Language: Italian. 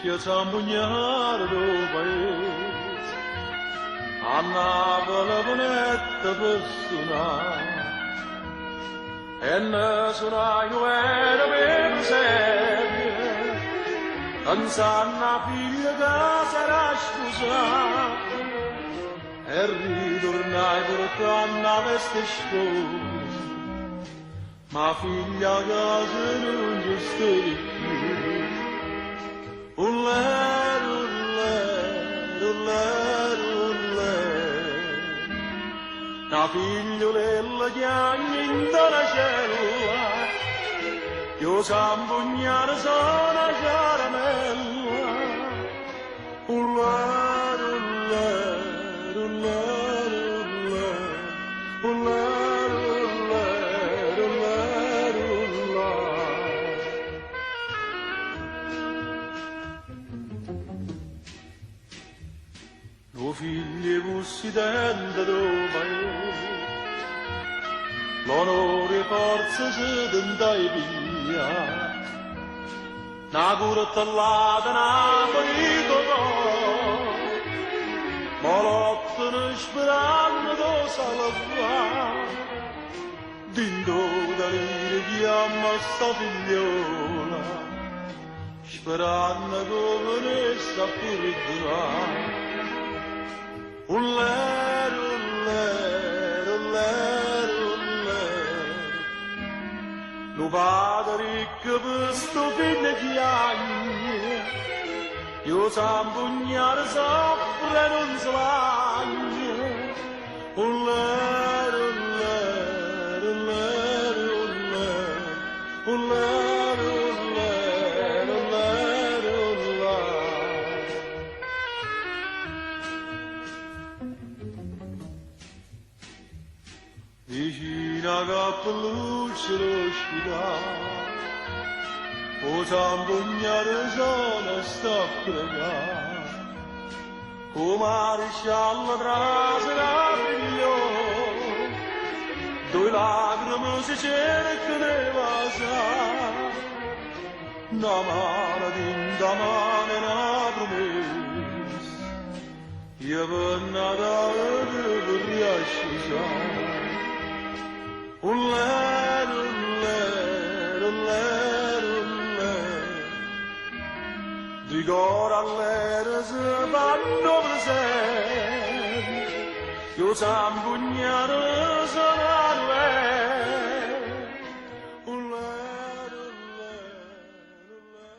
Io s'ambugnardo paese, a Napoli bonetta per suonare, e ne suonai una per sempre, pensando a figlia che sarà sposata, e ritornai portando a veste sposa, ma figlia a casa non ci stai più. Ullè, ullè, ullè, ullè, una figliolella che agni in la cella, io s'ambugnare sono una caramella. Ullè, ullè, ullè, ullè, ullè, ullè, ullè, ullè. O figli bussi dentro dove l'onore e forza si tendai via, una curta all'ata Napoli ma lottano sperando da salva, dindo da lire chiama sta figliola, sperando che ne sta pure durare. Ullè, ullè, ullè, ullè, lo padre ricco per sto figlio che agni, io s'ambugnare soffre e non si lagna. Ullè, ullè, ullè, ullè, ullè, ullè, ullè, ullè. Vicino a Cappelluccio l'ospedale, o s'ambugnare sono sta a pregare, o maresciallo trase da figlio, due lacrime si cercano di vasare, una mano d'inda mano e una promessa, io per Natale devo riasciugare. Ullè, ullè, ullè, ullè, di cor all'era si fanno presenti, io s'ambugnare sono a